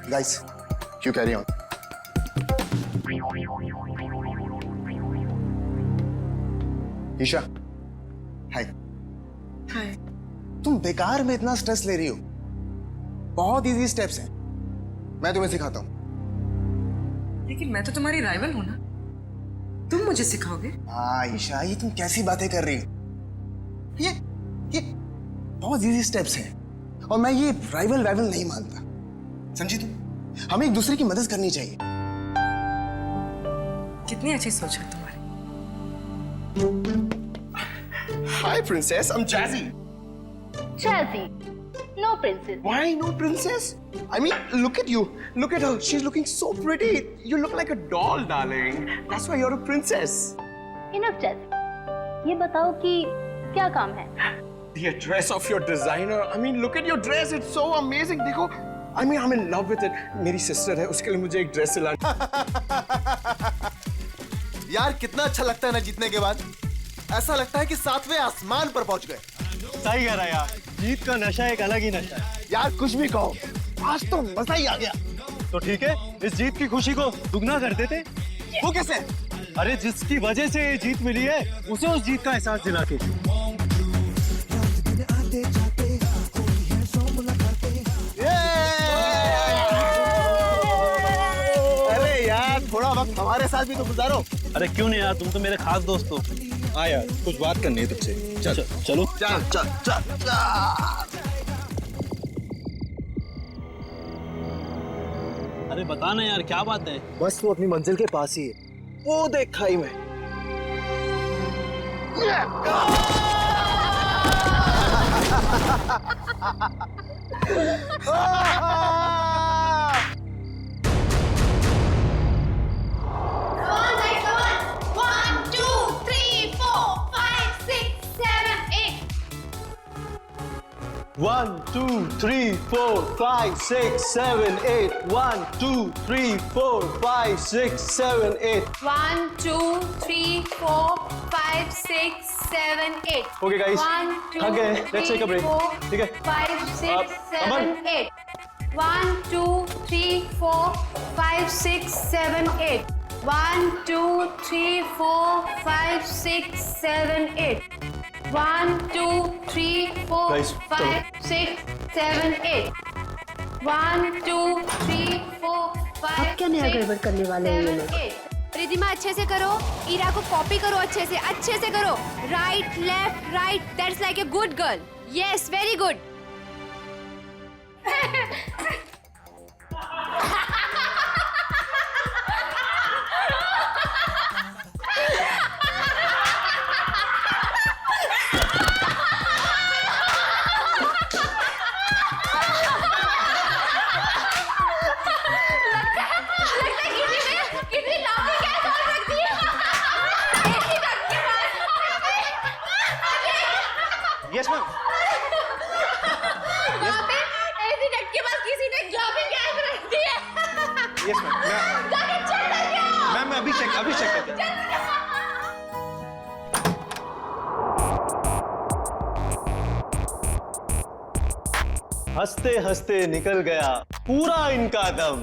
Guys, you carry on. Isha, हाय। हाय। तुम बेकार में इतना स्ट्रेस ले रही हो। बहुत इजी स्टेप्स हैं, मैं तुम्हें सिखाता हूँ। लेकिन मैं तो तुम्हारी राइवल हूं ना, तुम मुझे सिखाओगे? हाँ ईशा, ये तुम कैसी बातें कर रही हो? ये बहुत इजी स्टेप्स हैं और मैं ये राइवल नहीं मानता, समझी तुम? हमें एक दूसरे की मदद करनी चाहिए। कितनी अच्छी सोच है तुम्हारी। Hi princess, I'm Jazzy. Jazzy, no princess. Why no princess? I mean, look at you. Look at her. She's looking so pretty. You look like a doll, darling. That's why you're a princess. Enough, Jazzy. ये बताओ कि क्या काम है? The dress of your designer. I mean, look at your dress. It's so amazing. देखो, I mean, I'm in love with it. मेरी sister है, उसके लिए मुझे एक ड्रेस सिलानी। यार कितना अच्छा लगता है ना जीतने के बाद। ऐसा लगता है कि 7वें आसमान पर पहुंच गए। सही कह रहा है यार, जीत का नशा एक अलग ही नशा है। यार कुछ भी कहो, आज तो मजा ही आ गया। तो ठीक है, इस जीत की खुशी को दुगना कर देते। वो कैसे? अरे जिसकी वजह से ये जीत मिली है, उसे उस जीत का एहसास दिला के। अरे यार थोड़ा वक्त हमारे साथ भी तो गुजारो। अरे क्यों नहीं यार, तुम तो मेरे खास दोस्त हो। हाँ यार, कुछ बात करनी है तुझसे। चल चलो। चल चल चल चल। अरे बता ना यार, क्या बात है? बस वो अपनी मंजिल के पास ही है। वो देख खाई में। One, two, three, four, five, six, seven, eight. 1, 2, 3, 4, 5, 6, 7, 8. 1, 2, 3, 4, 5, 6, 7, 8. Okay, guys. 1, 2, Okay, let's take a break. ठीक है? 5, 6, 7, अमन। 8. 1, 2, 3, 4, 5, 6, 7, 8. 1, 2, 3, 4, 5, 6, 7, 8. 1, 2, 3, 4, Guys, 5, 6, 7, 8. 1, 2, 3, 4, 5, अब क्या नया गड़बड़ करने वाले हैं ये लोग? 8. रिधिमा अच्छे से करो, ईरा को कॉपी करो अच्छे से करो। Right left right, that's like a good girl. Yes, very good. Yes, ma'am. वहाँ पे ऐसी डट के पास किसी ने ग्लोबिंग गैस रख दी है। Yes, ma'am. जाके चेक करके आओ। मैम मैं अभी चेक करता हूँ। हंसते हंसते निकल गया पूरा इनका दम।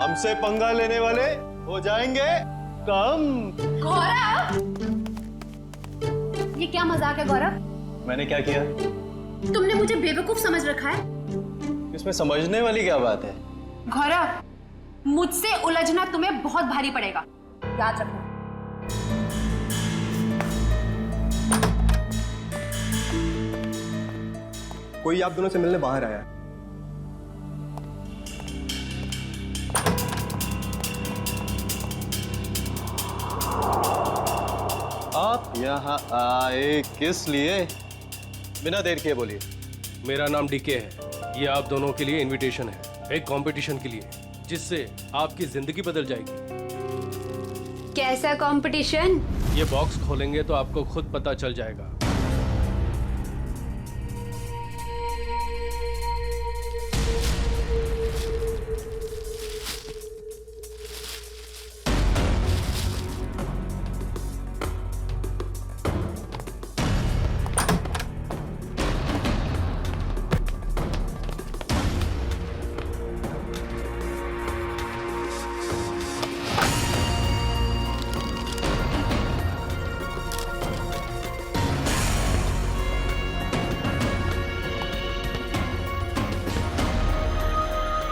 हमसे पंगा लेने वाले हो जाएंगे कम। गौरव, ये क्या मजाक है गौरव? मैंने क्या किया? तुमने मुझे बेवकूफ समझ रखा है। इसमें समझने वाली क्या बात है? गौरव, मुझसे उलझना तुम्हें बहुत भारी पड़ेगा, याद रखना। कोई आप दोनों से मिलने बाहर आया। आप यहाँ आए किस लिए? बिना देर किए बोलिए। मेरा नाम डीके है। ये आप दोनों के लिए इनविटेशन है, एक कंपटीशन के लिए, जिससे आपकी जिंदगी बदल जाएगी। कैसा कंपटीशन? ये बॉक्स खोलेंगे तो आपको खुद पता चल जाएगा।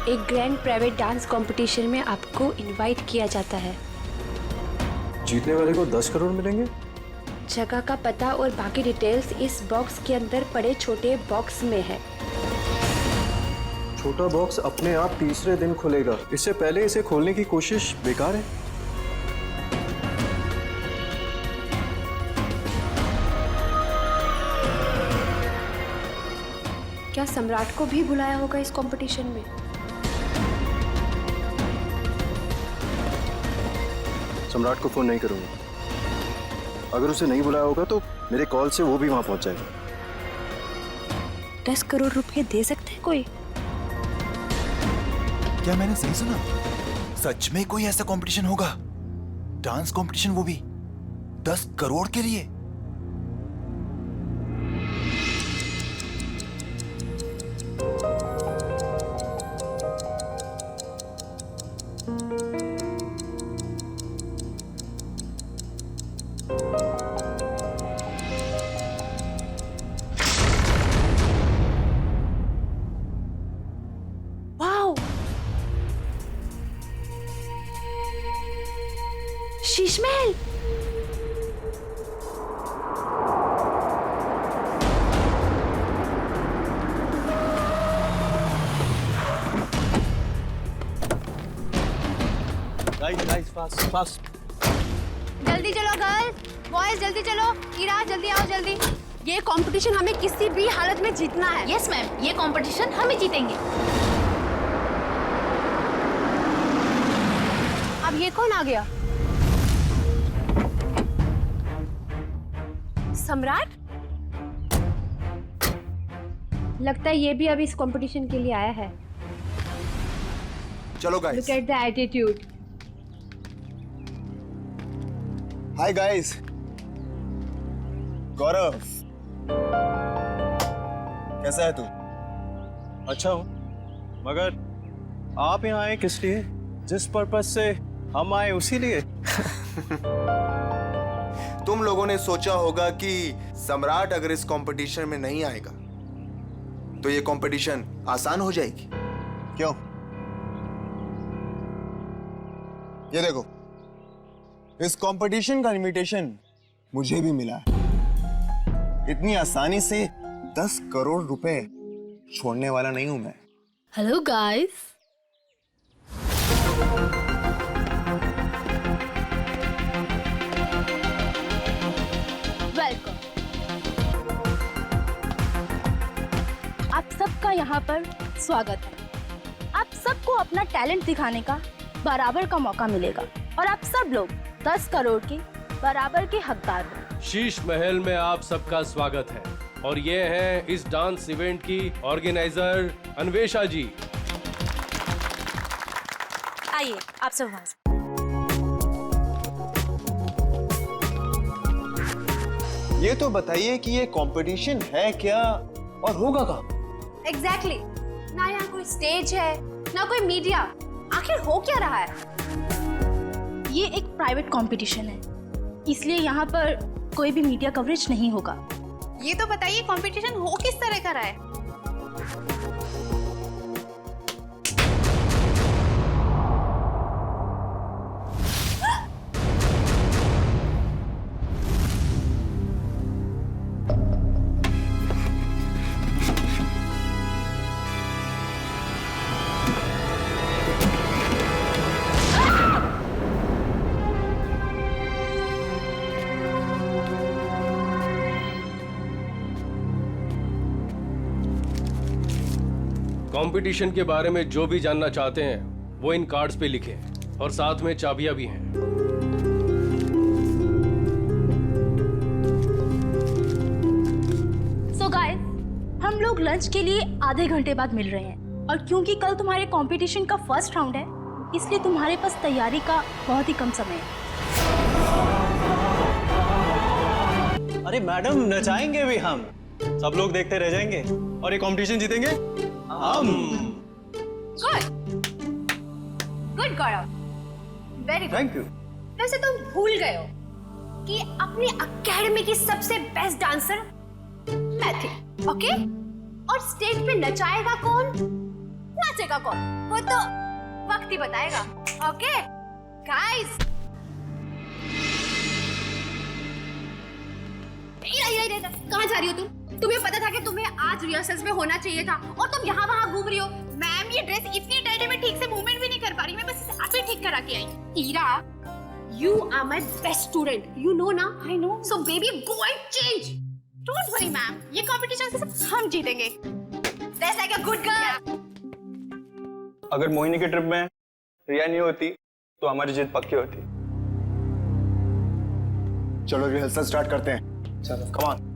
एक ग्रैंड प्राइवेट डांस कंपटीशन में आपको इनवाइट किया जाता है। जीतने वाले को 10 करोड़ मिलेंगे। जगह का पता और बाकी डिटेल्स इस बॉक्स के अंदर पड़े छोटे बॉक्स में है। छोटा बॉक्स अपने आप तीसरे दिन खुलेगा, इससे पहले इसे खोलने की कोशिश बेकार है। क्या सम्राट को भी बुलाया होगा इस कंपटीशन में? सम्राट को फोन नहीं करूंगा। अगर उसे नहीं बुलाया होगा तो मेरे कॉल से वो भी वहां पहुंच जाएगा। 10 करोड़ रुपए दे सकते हैं कोई? क्या मैंने सही सुना? सच में कोई ऐसा कंपटीशन होगा? डांस कंपटीशन, वो भी 10 करोड़ के लिए? शीश महल। Guys fast. जल्दी चलो गर्ल, बॉयज जल्दी चलो। ईरा जल्दी आओ जल्दी। ये कंपटीशन हमें किसी भी हालत में जीतना है। यस मैम, ये कंपटीशन हम ही जीतेंगे। अब ये कौन आ गया? सम्राट? लगता है ये भी अभी इस कंपटीशन के लिए आया है। चलो look guys. At the attitude. Hi guys, Gaurav, कैसा है तू? अच्छा हूँ, मगर आप यहाँ आए किस लिए? जिस पर्पस से हम आए उसी लिए। तुम लोगों ने सोचा होगा कि सम्राट अगर इस कंपटीशन में नहीं आएगा तो ये कंपटीशन आसान हो जाएगी। क्यों? ये देखो, इस कंपटीशन का इनविटेशन मुझे भी मिला है। इतनी आसानी से 10 करोड़ रुपए छोड़ने वाला नहीं हूं मैं। Hello guys. वेलकम। आप सबका यहाँ पर स्वागत है। आप सबको अपना टैलेंट दिखाने का बराबर का मौका मिलेगा और आप सब लोग 10 करोड़ के बराबर के हकदार हो। शीश महल में आप सबका स्वागत है और ये हैं इस डांस इवेंट की ऑर्गेनाइजर अन्वेषा जी। आइए आप सब वहां से। ये तो बताइए कि ये कंपटीशन है क्या और होगा कहाँ? एग्जैक्टली। ना यहाँ कोई स्टेज है ना कोई मीडिया। आखिर हो क्या रहा है? ये एक प्राइवेट कंपटीशन है, इसलिए यहाँ पर कोई भी मीडिया कवरेज नहीं होगा। ये तो बताइए कंपटीशन हो किस तरह का रहा है? कंपटीशन के बारे में जो भी जानना चाहते हैं वो इन कार्ड्स पे लिखें और साथ में चाबियां भी हैं। सो गाइस, हम लोग लंच के लिए आधे घंटे बाद मिल रहे हैं और क्योंकि कल तुम्हारे कंपटीशन का फर्स्ट राउंड है, इसलिए तुम्हारे पास तैयारी का बहुत ही कम समय है। अरे मैडम, नचाएंगे भी हम, सब लोग देखते रह जाएंगे और ये कंपटीशन जीतेंगे हम। Good Gaurav, very good. Thank you. वैसे तुम भूल गए हो कि अपनी अकेडमी की सबसे बेस्ट डांसर मैं थी, ओके? और स्टेज पे नचाएगा कौन? नाचेगा कौन वो तो वक्त ही बताएगा। ओके गाइस, कहाँ जा रही हो तुम? तुम्हें पता था कि तुम्हें आज रिहर्सल्स में होना चाहिए था और तुम यहाँ वहाँ घूम रही हो। मैम ये ड्रेस इतनी टाइट है, मैं ठीक से मूवमेंट भी नहीं कर पा रही, मैं बस इसे अभी ठीक करा के आई। Ira, you are my best student, you know ना? I know. So baby, go and change. Don't worry ma'am, ये कंपटीशन से सब हम जीतेंगे। Dress like a good girl. अगर मोहिनी की ट्रिप में रिया नहीं होती तो हमारी जीत पक्की होती। चलो रिहर्सल स्टार्ट करते हैं। चलो कम ऑन।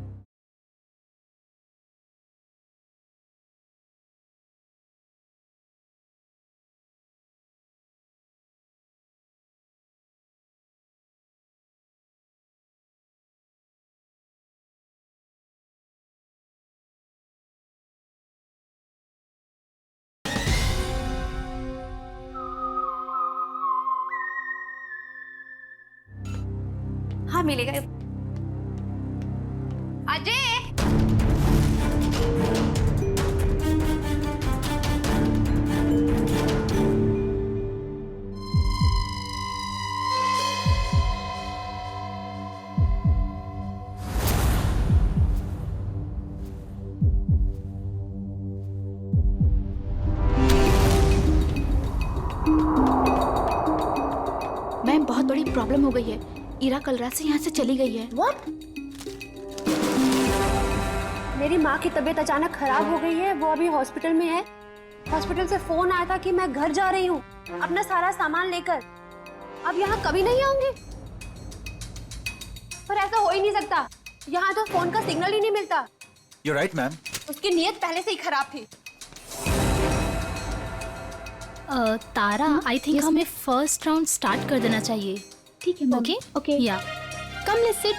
हाँ मिलेगा। अजय, मैम बहुत बड़ी प्रॉब्लम हो गई है। ईरा कल रात से यहाँ से चली गई है। What? मेरी माँ की तबीयत अचानक खराब हो गई है, वो अभी हॉस्पिटल में है। हॉस्पिटल से फोन आया था कि मैं घर जा रही हूँ अपना सारा सामान लेकर। अब यहाँ कभी नहीं आऊंगी। पर ऐसा हो ही नहीं सकता, यहाँ तो फोन का सिग्नल ही नहीं मिलता। You're right, ma'am. उसकी नीयत पहले से ही खराब थी। तारा, आई थिंक हमें फर्स्ट राउंड स्टार्ट कर देना चाहिए। ठीक है मैम। ओके ओके या come let's sit.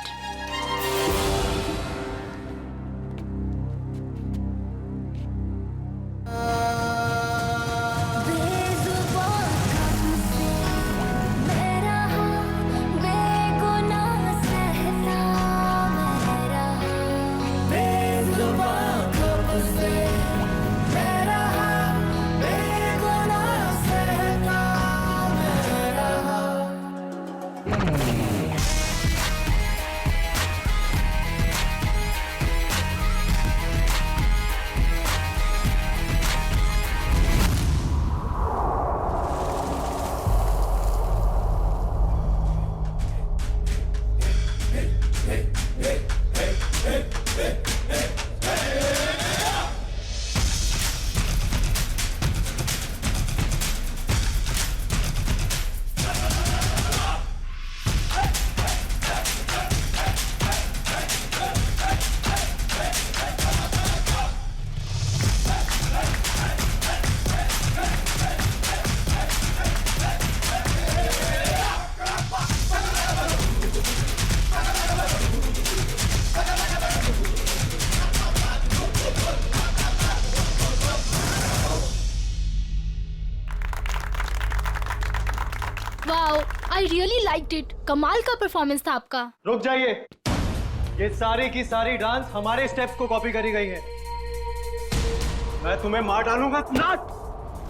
I really liked it. कमाल का परफॉर्मेंस था आपका। रुक जाइए, ये सारी की सारी डांस हमारे स्टेप्स को कॉपी करी गई है। मैं तुम्हें मार डालूंगा। नाट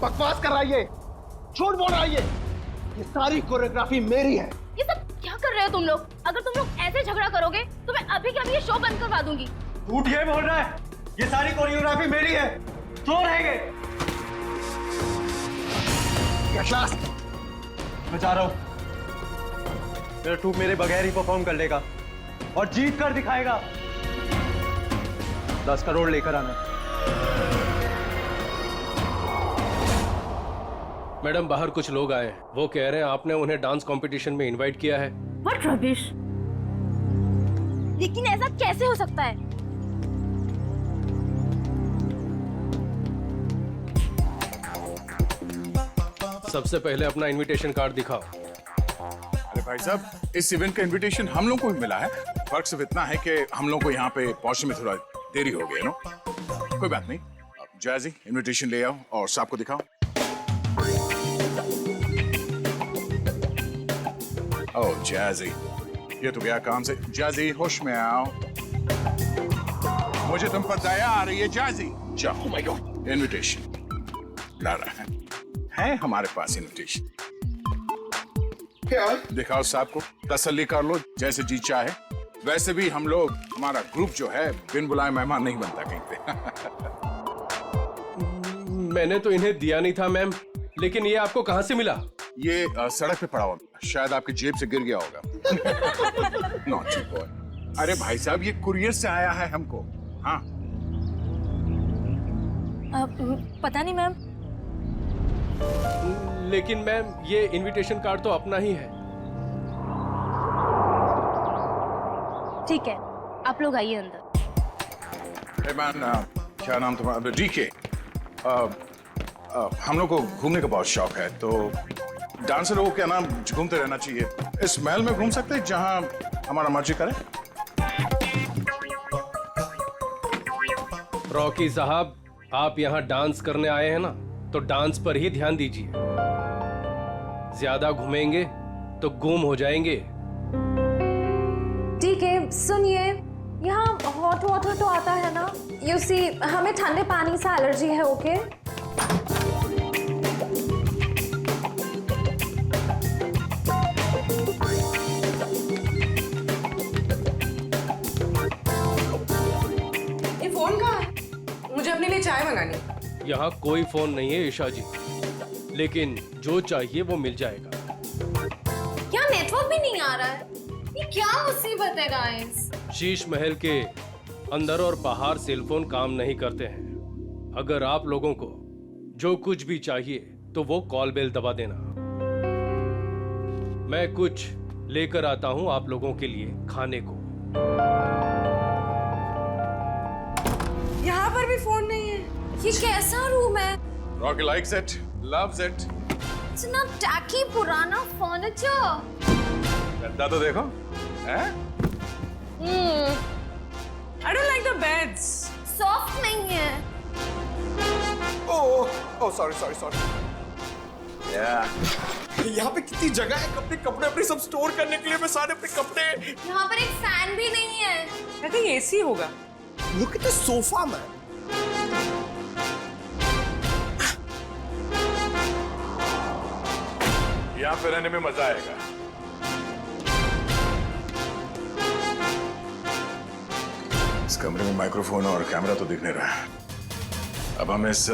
बकवास कर रहा है ये, झूठ बोल रहा है ये सारी कोरियोग्राफी मेरी है। ये सब क्या कर रहे हो तुम लोग? अगर तुम लोग ऐसे झगड़ा करोगे तो मैं अभी के अभी ये शो बंद करवा दूंगी। झूठ ये बोल रहा है, ये सारी कोरियोग्राफी मेरी है। तो रहेंगे। मैं जा रहा हूं। मेरा ट्रूप मेरे बगैर ही परफॉर्म कर लेगा और जीत कर दिखाएगा। 10 करोड़ लेकर आना। मैडम बाहर कुछ लोग आए, वो कह रहे हैं आपने उन्हें डांस कंपटीशन में इनवाइट किया है। What rubbish! लेकिन ऐसा कैसे हो सकता है? सबसे पहले अपना इनविटेशन कार्ड दिखाओ। अरे भाई साहब, इस इवेंट का इनविटेशन हम लोग को भी मिला है। फर्क सिर्फ इतना है कि हम लोग को यहाँ पे पहुंचने में थोड़ा देरी हो गई, नो? कोई बात नहीं। जैजी, इनविटेशन ले आओ और साहब को दिखाओ। ओह जैजी, ये तो गया काम से। जैजी, होश में आओ। मुझे तुम पर दया आ रही है जैजी। जाओ। इनविटेशन। डाला है हमारे पास इन्विटेशन। दिखाओ साहब को, तसल्ली कर लो, जैसे जी चाहे। वैसे भी हम लोग, हमारा ग्रुप जो है, बिन बुलाए मेहमान नहीं बनता कहीं पे। मैंने तो इन्हें दिया नहीं था मैम, लेकिन ये आपको कहाँ से मिला? ये सड़क पे पड़ा हुआ, शायद आपकी जेब से गिर गया होगा। Naughty boy. अरे भाई साहब, ये कुरियर से आया है हमको। हाँ पता नहीं मैम। लेकिन मैम ये इनविटेशन कार्ड तो अपना ही है। ठीक है, आप लोग आइए अंदर। Hey man, क्या नाम तुम्हारा? डीके। हम लोग को घूमने का बहुत शौक है, तो डांसर हो क्या नाम, घूमते रहना चाहिए। इस महल में घूम सकते हैं जहां हमारा मर्जी करे। रॉकी साहब, आप यहाँ डांस करने आए हैं ना, तो डांस पर ही ध्यान दीजिए। ज्यादा घूमेंगे तो गुम हो जाएंगे। ठीक है, सुनिए, यहाँ हॉट वाटर तो आता है ना? यू सी, हमें ठंडे पानी से एलर्जी है, ओके? ये फोन कहाँ है? मुझे अपने लिए चाय मंगानी है। यहाँ कोई फोन नहीं है ईशा जी, लेकिन जो चाहिए वो मिल जाएगा। यहाँ नेटवर्क भी नहीं आ रहा है। ये क्या मुसीबत है गाइस? शीश महल के अंदर और बाहर सेलफोन काम नहीं करते हैं। अगर आप लोगों को जो कुछ भी चाहिए तो वो कॉल बेल दबा देना। मैं कुछ लेकर आता हूं आप लोगों के लिए खाने को। यहाँ पर भी फोन नहीं है। ये कैसा रूम है? Rocky likes it, loves it. इतना टैकी पुराना फर्नीचर। गद्दा तो देखो, हैं? I don't like the beds. Soft नहीं है। Oh sorry. यहाँ पे कितनी जगह है अपने कपड़े अपने सब स्टोर करने के लिए। मैं सारे अपने कपड़े। यहाँ पर एक फैन भी नहीं है। I think AC होगा। Look at the sofa, man. यहाँ पे रहने में मजा आएगा। इस कमरे में माइक्रोफोन और कैमरा तो दिख नहीं रहा है। अब हम इस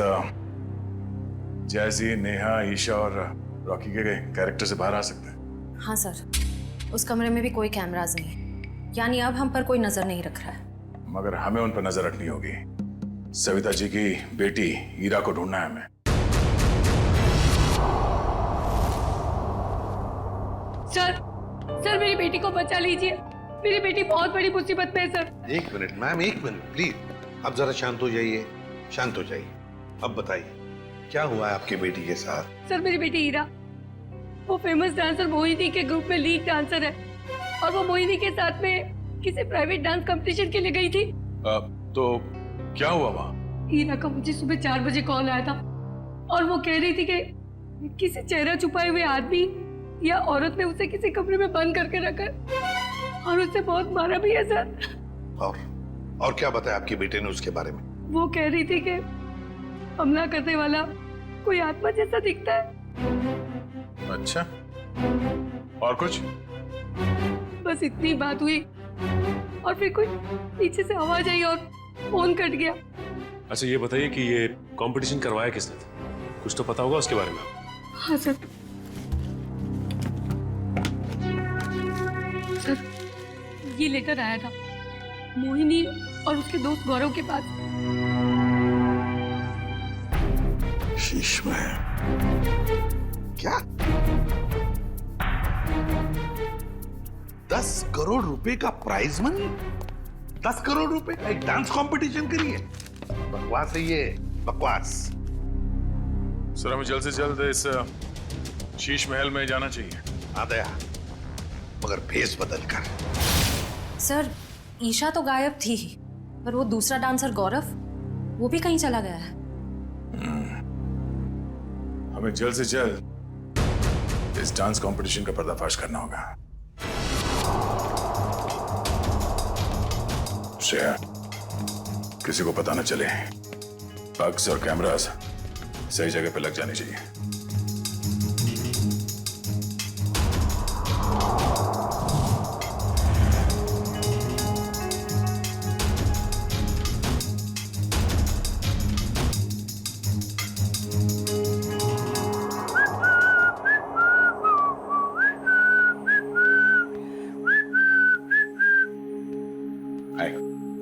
जैजी, नेहा, ईशा और रॉकी के कैरेक्टर से बाहर आ सकते हैं। हाँ सर, उस कमरे में भी कोई कैमरास नहीं, यानी अब हम पर कोई नजर नहीं रख रहा है। मगर हमें उन पर नजर रखनी होगी। सविता जी की बेटी ईरा को ढूंढना है हमें। सर मेरी बेटी को बचा लीजिए। मेरी बेटी बहुत बड़ी मुसीबत में है सर। एक मिनट मैम, एक मिनट प्लीज। अब जरा शांत हो जाइए, शांत हो जाइए। अब बताइए क्या हुआ है आपकी बेटी के साथ? सर मेरी बेटी हीरा, वो फेमस डांसर मोहिनी के ग्रुप में लीड डांसर है, और वो मोहिनी के साथ में किसी प्राइवेट डांस कंपटीशन के लिए गई थी। तो क्या हुआ वहाँ? हीरा का मुझे सुबह 4 बजे कॉल आया था, और वो कह रही थी कि किसी चेहरा छुपाए हुए आदमी या औरत ने उसे किसी कमरे में बंद करके रखा और उसे बहुत मारा भी है सर। और क्या बताया आपकी बेटे ने उसके बारे में? वो कह रही थी कि हमला करने वाला कोई आत्मा जैसा दिखता है। अच्छा, और कुछ? बस इतनी बात हुई, और फिर कोई पीछे से आवाज आई और फोन कट गया। अच्छा ये बताइए कि ये कंपटीशन करवाया किसने था? कुछ तो पता होगा उसके बारे में। हाँ सर, ये लेटर आया था मोहिनी और उसके दोस्त गौरव के पास। शीश में क्या 10 करोड़ रुपए का प्राइज मनी? 10 करोड़ रुपए का एक डांस कंपटीशन करिए? बकवास है ये, बकवास। सर हमें जल्द से जल्द इस शीश महल में जाना चाहिए। आ गया, मगर भेस बदल कर। सर ईशा तो गायब थी ही, पर वो दूसरा डांसर गौरव, वो भी कहीं चला गया है। हमें जल्द से जल्द इस डांस कंपटीशन का पर्दाफाश करना होगा। श्रेया, किसी को पता न चले। बग्स और कैमरास सही जगह पे लग जानी चाहिए।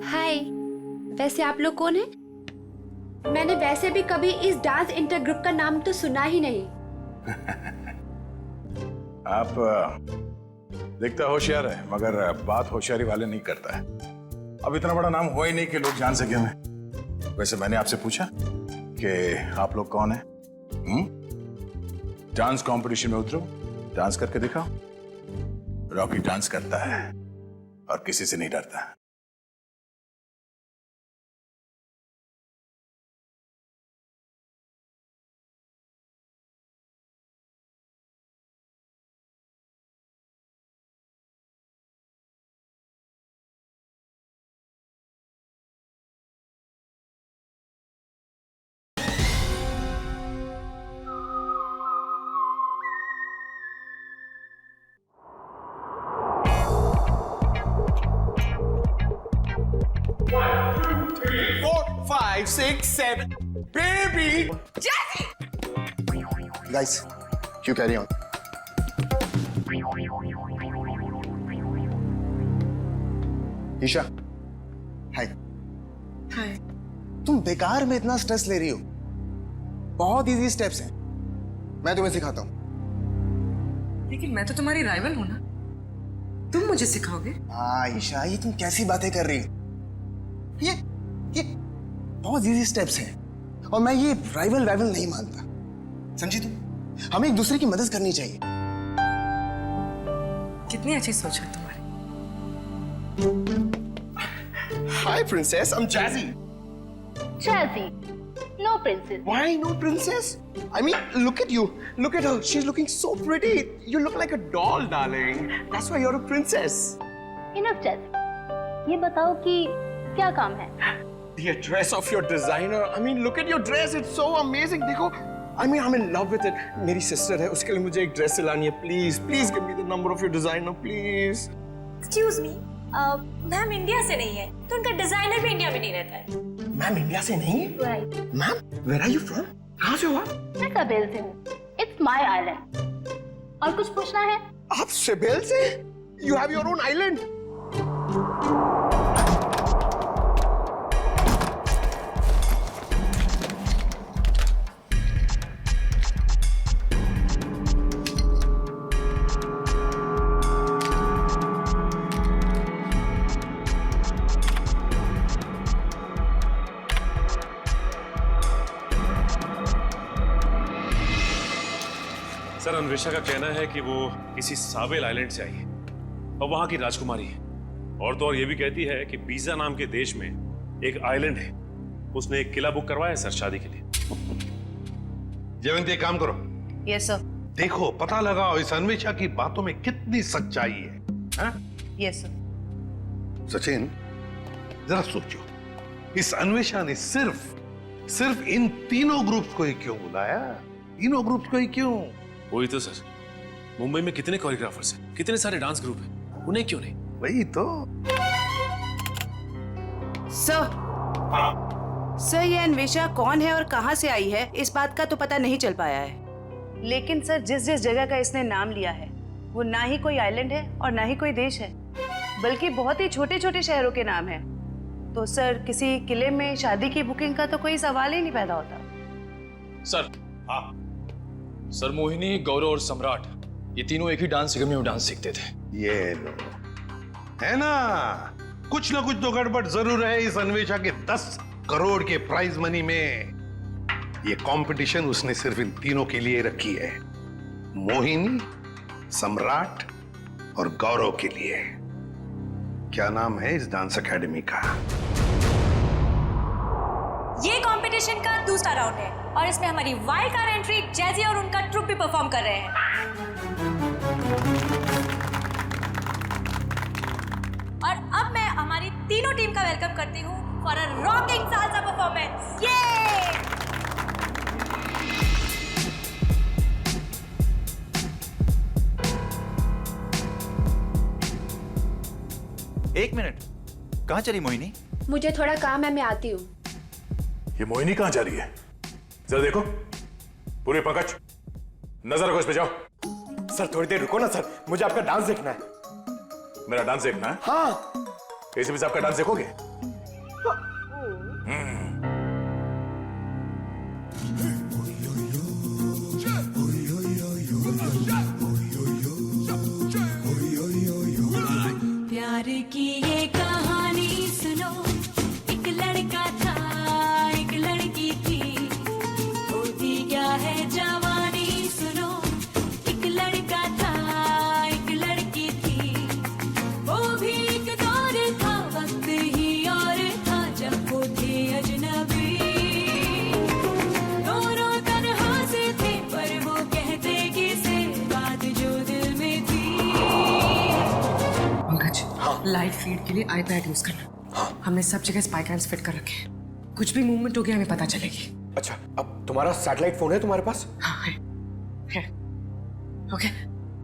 हाय, वैसे आप लोग कौन हैं? मैंने वैसे भी कभी इस डांस इंटर ग्रुप का नाम तो सुना ही नहीं। आप दिखता होशियार है, मगर बात होशियारी वाले नहीं करता है। अब इतना बड़ा नाम हुआ ही नहीं कि लोग जान सके हमें। वैसे मैंने आपसे पूछा कि आप लोग कौन हैं? डांस कंपटीशन में उतरो, डांस करके दिखाओ। रॉकी डांस करता है और किसी से नहीं डरता। Five, six, seven, baby. Jazzy! Guys, you carry on. Isha, हाय। हाय। तुम बेकार में इतना स्ट्रेस ले रही हो। बहुत इजी स्टेप्स हैं, मैं तुम्हें सिखाता हूँ। लेकिन मैं तो तुम्हारी राइवल हूं ना, तुम मुझे सिखाओगे? हाँ ईशा, ये तुम कैसी बातें कर रही हो? ये बहुत इजी स्टेप्स हैं और मैं ये राइवल नहीं मानता। समझी तुम? हमें एक दूसरे की मदद करनी चाहिए। कितनी अच्छी सोच है तुम्हारी। Hi princess, I'm Jazzy. Jazzy, no princess. Why no princess? I mean, look at you. Look at her. She's looking so pretty. You look like a doll, darling. That's why you're a princess. Enough, Jazzy. ये बताओ कि क्या काम है? The dress of your designer. I mean, look at your dress. It's so amazing. देखो, I mean, I'm in love with it. मेरी sister है, उसके लिए मुझे एक ड्रेस सिलानी है. Please give me the number of your designer, please. Excuse me, ma'am India से नहीं है, तो उनका डिजाइनर भी इंडिया में नहीं रहता है। मैम इंडिया से नहीं है? Right. Ma'am, where are you from? कहाँ से हो आप? मैं कबील से हूँ। It's my island. और कुछ पूछना है? आप सिबेल से? You have your own island. Sir, Anvesha का कहना है कि वो किसी साबेल आइलैंड से आई है और वहां की राजकुमारी है। और तो और ये भी कहती है कि बीजा नाम के देश में एक आइलैंड है, उसने एक किला बुक करवाया है सर शादी के लिए। जयवंती, एक काम करो। Yes sir. देखो, पता लगाओ इस अन्वेषा की बातों में कितनी सच्चाई है। Yes sir. सचिन, जरा सोचो, इस अन्वेषा ने सिर्फ इन तीनों ग्रुप्स को ही क्यों बुलाया? तीनों ग्रुप्स को ही क्यों? वही तो सर, मुंबई में कितने कोरियोग्राफर्स हैं, कितने सारे डांस ग्रुप हैं, उन्हें क्यों नहीं? वही तो। सर, ये अन्वेषा कौन है और कहां से आई है, इस बात का तो पता नहीं चल पाया है। लेकिन सर, जिस जगह का इसने नाम लिया है वो ना ही कोई आइलैंड है और ना ही कोई देश है, बल्कि बहुत ही छोटे छोटे शहरों के नाम है। तो सर, किसी किले में शादी की बुकिंग का तो कोई सवाल ही नहीं पैदा होता। सर, हाँ सर, मोहिनी, गौरव और सम्राट, ये तीनों एक ही डांस अकेडमी में डांस सीखते थे। ये लो, है ना, कुछ ना कुछ तो गड़बड़ जरूर है इस अन्वेषा के 10 करोड़ के प्राइज मनी में। ये कंपटीशन उसने सिर्फ इन तीनों के लिए रखी है, मोहिनी, सम्राट और गौरव के लिए। क्या नाम है इस डांस एकेडमी का? ये कंपटीशन का दूसरा राउंड है और इसमें हमारी वाइल्ड कार्ड एंट्री जैजी और उनका ट्रुप भी परफॉर्म कर रहे हैं। और अब मैं हमारी तीनों टीम का वेलकम करती हूँ for a rocking salsa performance. ये एक मिनट, कहाँ चली मोहिनी? मुझे थोड़ा काम है, मैं आती हूँ। ये मोहिनी कहाँ जा रही है? जरा देखो। पूरे पंकज, नजर रखो इस पे, जाओ। सर थोड़ी देर रुको ना सर, मुझे आपका डांस देखना है। मेरा डांस देखना है? हाँ। एसीपी साहब का डांस देखोगे? प्यार की ये कहानी सुनो, एक लड़का था एक लड़की थी, होती क्या है जवानी सुनो, एक लड़का था एक लड़की थी, वो भी एक दौर था, वक्त ही और था जब वो थे अजनबी, दोनों तन्हा से थे पर वो कहते किसे बात जो दिल में थी। लाइव फीड के लिए आईपैड यूज करना। हमने सब जगह स्पाई कैम्स फिट कर रखे हैं, कुछ भी मूवमेंट हो गया हमें पता चलेगी। अच्छा, अब तुम्हारा सैटेलाइट फोन है तुम्हारे पास? हाँ है। ओके,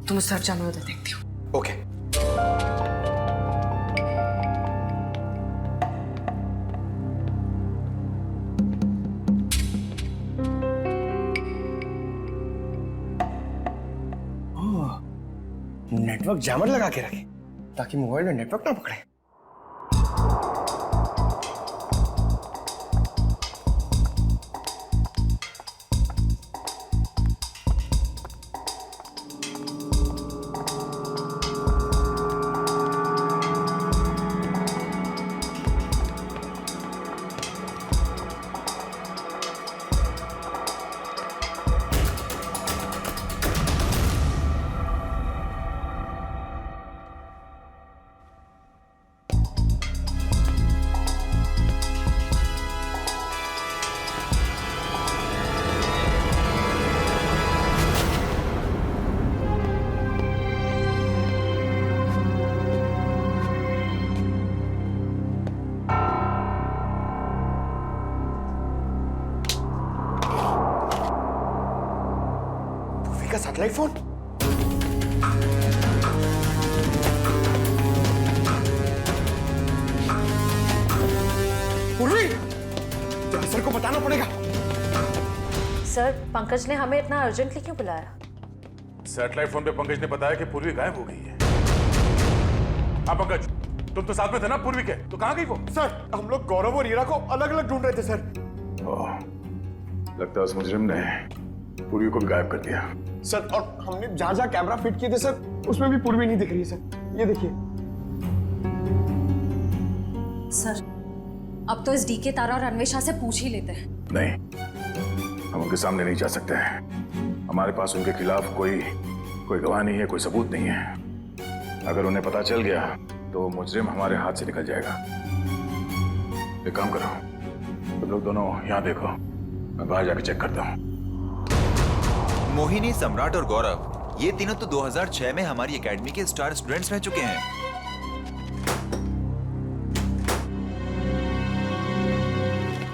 तुम उस तरफ जाओ, मैं उधर देखती हूँ। ओके। नेटवर्क जैमर लगा के रखे ताकि मोबाइल में नेटवर्क ना पकड़े। का सैटेलाइट फोन? पूर्वी, सर को बताना पड़ेगा। सर, पंकज ने हमें इतना अर्जेंटली क्यों बुलाया? सैटेलाइट फोन पे पंकज ने बताया कि पूर्वी गायब हो गई है। हाँ पंकज, तुम तो साथ में थे ना पूर्वी के, तो कहाँ गई वो? सर, हम लोग गौरव और हीरा को अलग अलग ढूंढ रहे थे सर। लगता है उस मुजरिम ने पूर्वी को भी गायब कर दिया। सर, और हमने जहां जहां कैमरा फिट किए थे सर, उसमें भी पूर्वी नहीं दिख रही है सर। ये देखिए। सर, अब तो इस डीके तारा और अन्वेषा से पूछ ही लेते हैं। नहीं, हम उनके सामने नहीं जा सकते हैं। हमारे पास उनके खिलाफ कोई गवाह नहीं है, कोई सबूत नहीं है। अगर उन्हें पता चल गया तो मुजरिम हमारे हाथ से निकल जाएगा। एक काम करो, तुम लोग दोनों यहाँ देखो, मैं बाहर जाके चेक करता हूँ। मोहिनी, सम्राट और गौरव, ये तीनों तो 2006 में हमारी एकेडमी के स्टार स्टूडेंट्स रह चुके हैं।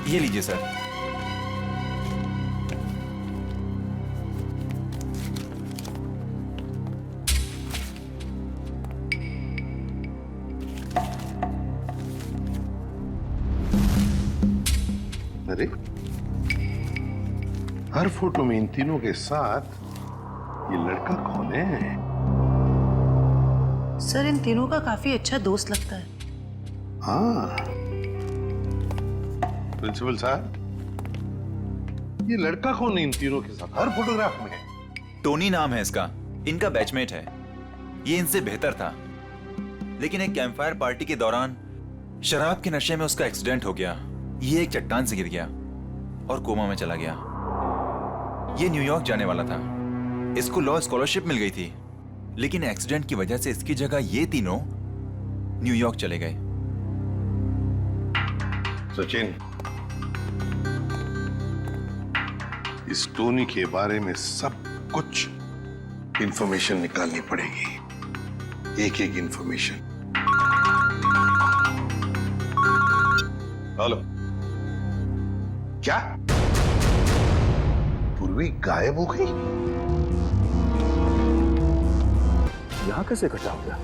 ये लीजिए सर। अरे, हर फोटो में इन तीनों के साथ ये लड़का कौन है? सर, इन तीनों का काफी अच्छा दोस्त लगता है। हाँ, प्रिंसिपल साहब, ये लड़का कौन है इन तीनों के साथ हर फोटोग्राफ में? टोनी नाम है इसका, इनका बैचमेट है। ये इनसे बेहतर था, लेकिन एक कैंपफायर पार्टी के दौरान शराब के नशे में उसका एक्सीडेंट हो गया। ये एक चट्टान से गिर गया और कोमा में चला गया। ये न्यूयॉर्क जाने वाला था, इसको लॉ स्कॉलरशिप मिल गई थी, लेकिन एक्सीडेंट की वजह से इसकी जगह ये तीनों न्यूयॉर्क चले गए। सचिन, इस टोनी के बारे में सब कुछ इंफॉर्मेशन निकालनी पड़ेगी, एक एक इंफॉर्मेशन। हेलो, क्या पूर्वी गायब हो गई? यहां कैसे इकट्ठा हो गया?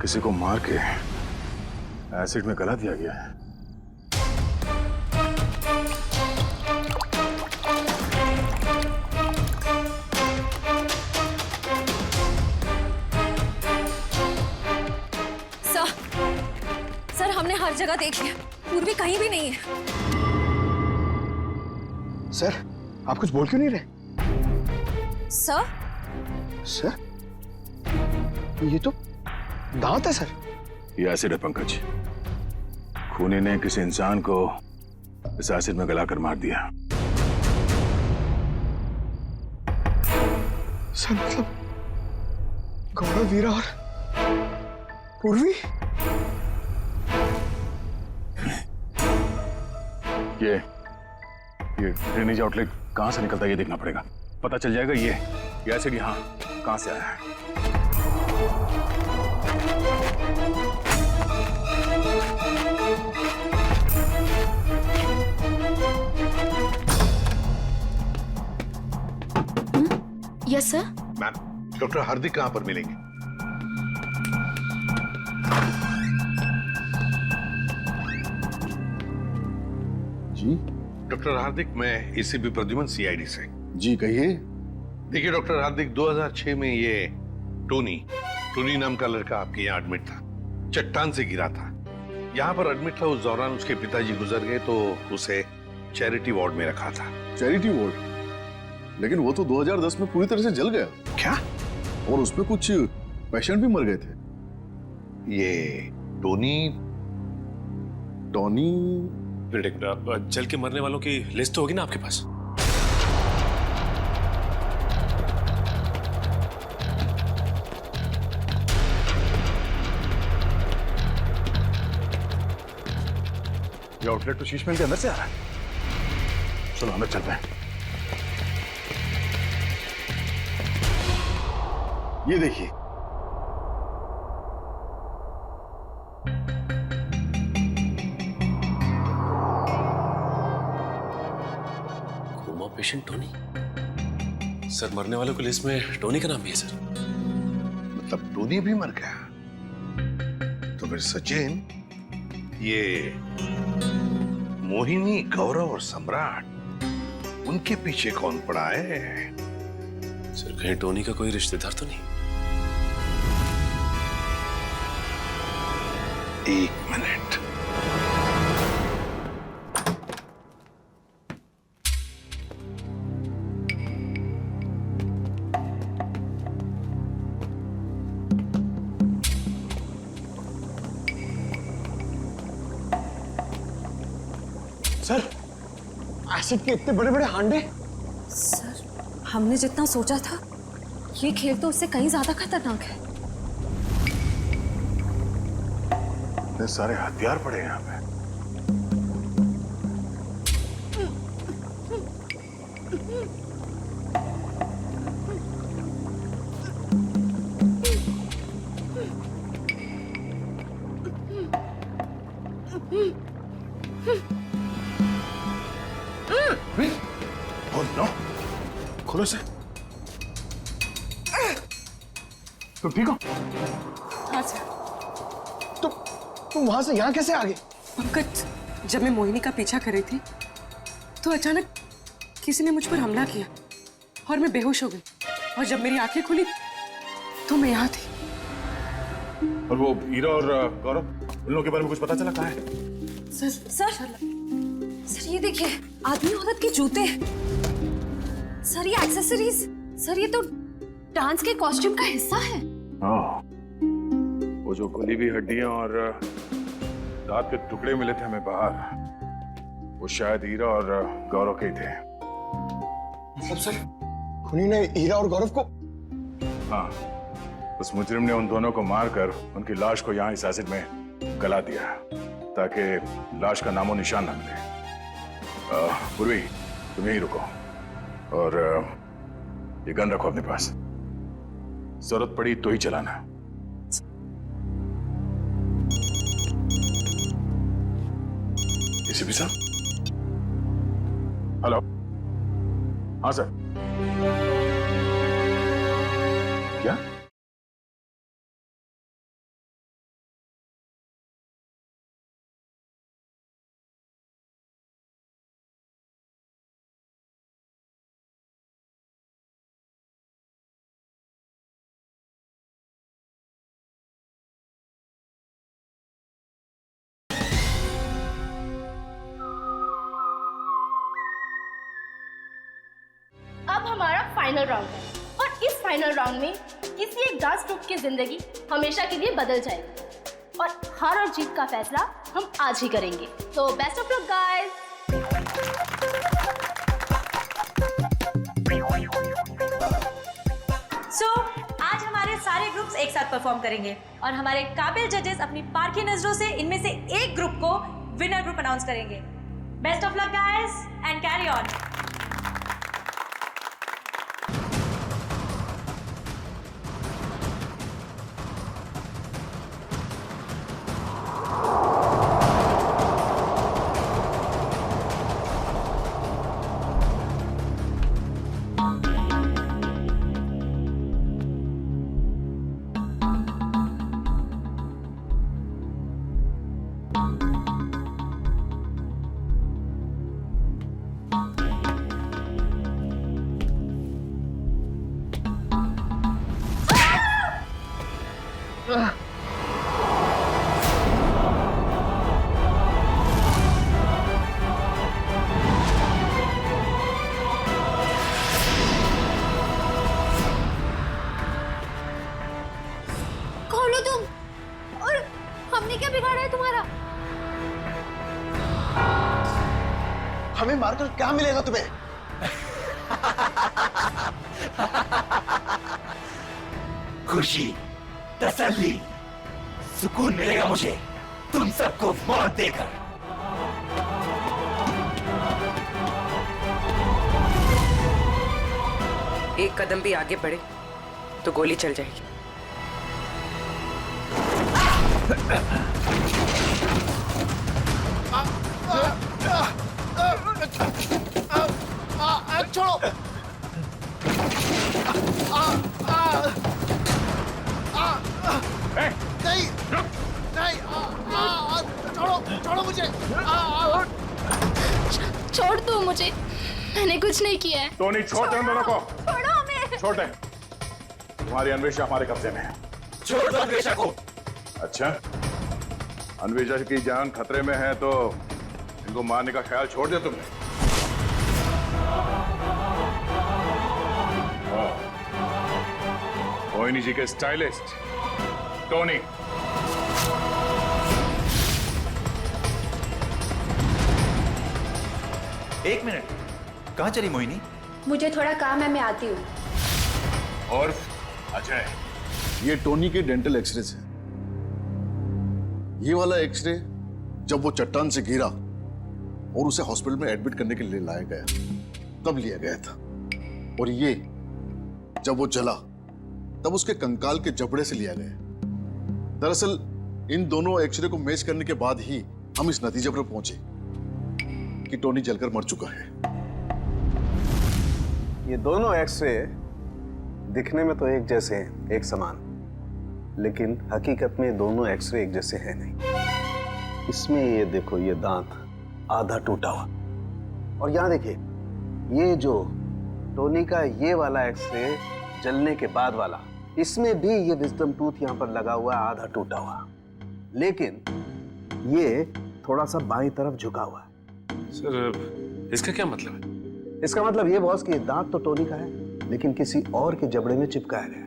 किसी को मार के एसिड में गला दिया गया है। सर हमने हर जगह देख लिया, पूर्वी कहीं भी नहीं है। सर आप कुछ बोल क्यों नहीं रहे? सर सर ये तो दांत है सर। ये एसिड है पंकज। खूनी ने किसी इंसान को इस एसिड में गलाकर मार दिया। सर मतलब गौरव, वीरा और पूर्वी। ये ड्रेनेज आउटलेट कहां से निकलता है ये देखना पड़ेगा। पता चल जाएगा ये एसिड यहाँ कहां से आया है। Yes sir. मैम, डॉक्टर हार्दिक कहां पर मिलेंगे? जी डॉक्टर हार्दिक, मैं एसीपी प्रद्युमन सीआईडी से। जी कहिए। देखिए डॉक्टर हार्दिक, 2006 में ये टोनी नाम का लड़का आपके यहाँ एडमिट था। चट्टान से गिरा था। यहाँ पर एडमिट था, उस दौरान उसके पिताजी गुजर गए तो उसे चैरिटी वार्ड में रखा था। Charity ward? लेकिन वो तो 2010 में पूरी तरह से जल गया। क्या? और उसमें कुछ पेशेंट भी मर गए थे। ये टोनी जल के मरने वालों की लिस्ट तो होगी ना आपके पास? ये आउटलेट तो शीशमहल के अंदर से आ रहा है। चलो अंदर चलते हैं। ये देखिए, कोमा पेशेंट टोनी। सर मरने वालों की लिस्ट में टोनी का नाम भी है सर। मतलब टोनी भी मर गया? तो फिर सचिन, ये मोहिनी, गौरव और सम्राट, उनके पीछे कौन पड़ा है? सर कहीं टोनी का कोई रिश्तेदार तो नहीं? एक मिनट। सर एसिड के इतने बड़े बड़े हांडे। सर हमने जितना सोचा था ये खेल तो उससे कहीं ज्यादा खतरनाक है। इतने सारे हथियार पड़े हैं यहाँ पे। Oh no! खोलो से। तुम ठीक हो? हाँ सर। तुम वहां से यहाँ कैसे आ गए? पंकज, जब मैं मोहिनी का पीछा कर रही थी तो अचानक किसी ने मुझ पर हमला किया और मैं बेहोश हो गई। और जब मेरी आंखें खुली तो मैं यहाँ थी। और वो हीरा और गौरव, उन लोगों के बारे में कुछ पता चला? कहाँ है? सर ये देखिए, आदमी औरत के जूते। सर ये एक्सेसरीज। सर ये तो डांस के कॉस्ट्यूम का हिस्सा है। वो जो गली हुई हड्डियां और दांत के टुकड़े मिले थे हमें बाहर, वो शायद हीरा और गौरव के ही थे। मतलब सर खूनी ने हीरा और गौरव को? हाँ, उस मुजरिम ने उन दोनों को मारकर उनकी लाश को यहाँ इस एसिड में गला दिया ताकि लाश का नामो निशान न मिले। पूर्वी, तुम यहीं रुको और ये गन रखो अपने पास। जरूरत पड़ी तो ही चलाना। एसीपी साहब। हेलो। हाँ सर। क्या? हमारा फाइनल राउंड है और इस फाइनल राउंड में किसी एक डांस ग्रुप की जिंदगी हमेशा के लिए बदल जाएगी और हार और जीत का फैसला हम आज ही करेंगे। तो बेस्ट ऑफ लक गाइस। आज हमारे सारे ग्रुप्स एक साथ परफॉर्म करेंगे और हमारे काबिल जजेस अपनी पारखी नजरों से इनमें से एक ग्रुप को विनर ग्रुप अनाउंस करेंगे। Best of luck guys and carry on. खोलो तुम। और हमने क्या बिगाड़ा है तुम्हारा? हमें मारकर क्या मिलेगा तुम्हें? खुशी, तसल्ली, सुकून मिलेगा मुझे तुम सबको मौत देकर। एक कदम भी आगे बढ़े तो गोली चल जाएगी। छोड़ो। नहीं नहीं, छोड़ो मुझे। छोड़ दो मुझे, मैंने कुछ नहीं किया है। टोनी छोड़ दे उन दोनों को। छोड़ो हमें। छोड़ दे। तुम्हारी अन्वेषा हमारे कब्जे में है। छोड़ दो अन्वेषा को। अच्छा, अन्वेषा की जान खतरे में है तो इनको मारने का ख्याल छोड़ दिया तुमने? मोहिनी जी के स्टाइलिस्ट टोनी। एक मिनट, कहाँ चली मोहिनी? मुझे थोड़ा काम है, मैं आती हूँ। और अजय, ये टोनी के डेंटल एक्सरेज है। ये वाला एक्सरे जब वो चट्टान से गिरा और उसे हॉस्पिटल में एडमिट करने के लिए लाया गया तब लिया गया था। और ये जब वो जला तब उसके कंकाल के जबड़े से लिया गया। दरअसल इन दोनों एक्सरे को मैच करने के बाद ही हम इस नतीजे पर पहुंचे कि टोनी जलकर मर चुका है। ये दोनों एक्सरे दिखने में तो एक जैसे हैं, एक समान, लेकिन हकीकत में दोनों एक्सरे एक जैसे हैं नहीं। इसमें ये देखो, ये दांत आधा टूटा हुआ, और यहाँ देखिए ये जो टोनी का ये वाला एक्सरे जलने के बाद वाला, इसमें भी ये विजडम टूथ यहाँ पर लगा हुआ है, आधा टूटा हुआ, लेकिन ये थोड़ा सा बाईं तरफ झुका हुआ है। सर इसका क्या मतलब है? इसका मतलब ये बॉस कि दांत तो टोनी का है लेकिन किसी और के जबड़े में चिपकाया गया।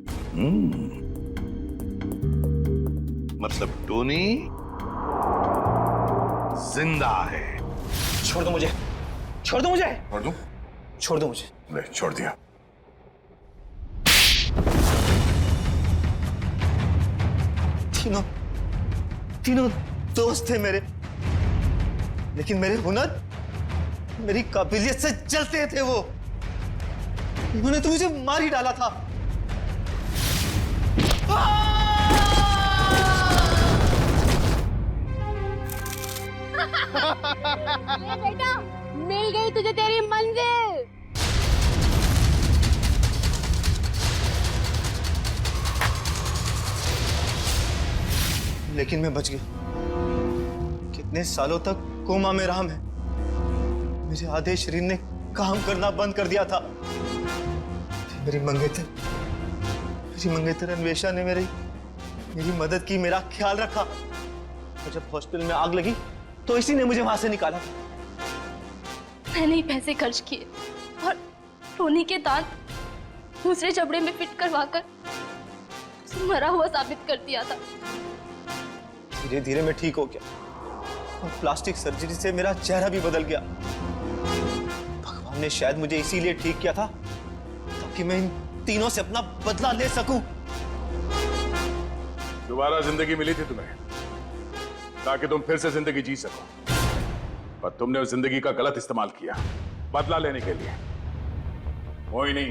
मतलब टोनी जिंदा है। छोड़ दो मुझे, छोड़ दो मुझे। छोड़ दूं? छोड़ दो मुझे। ले, छोड़ दिया। तीनों दोस्त थे मेरे, लेकिन मेरे हुनर, मेरी काबिलियत से जलते थे वो। उन्होंने तो मुझे मार ही डाला था। ले बेटा, मिल गई तुझे तेरी मंजिल। लेकिन मैं बच गया। कितने सालों तक कोमा में रहा मैं। मेरे आधे शरीर ने काम करना बंद कर दिया था। मेरी मंगेतर अन्वेषा ने मेरी मदद की, मेरा ख्याल रखा। और जब हॉस्पिटल में आग लगी तो इसी ने मुझे वहां से निकाला। मैंने ही पैसे खर्च किए और उन्हीं के दांत दूसरे जबड़े में फिट करवाकर मरा हुआ साबित कर दिया था। धीरे धीरे मैं ठीक हो गया और प्लास्टिक सर्जरी से मेरा चेहरा भी बदल गया। भगवान ने शायद मुझे इसीलिए ठीक किया था ताकि मैं इन तीनों से अपना बदला ले सकूं। दोबारा जिंदगी मिली थी तुम्हें ताकि तुम फिर से जिंदगी जी सको, पर तुमने उस जिंदगी का गलत इस्तेमाल किया बदला लेने के लिए। मोहिनी,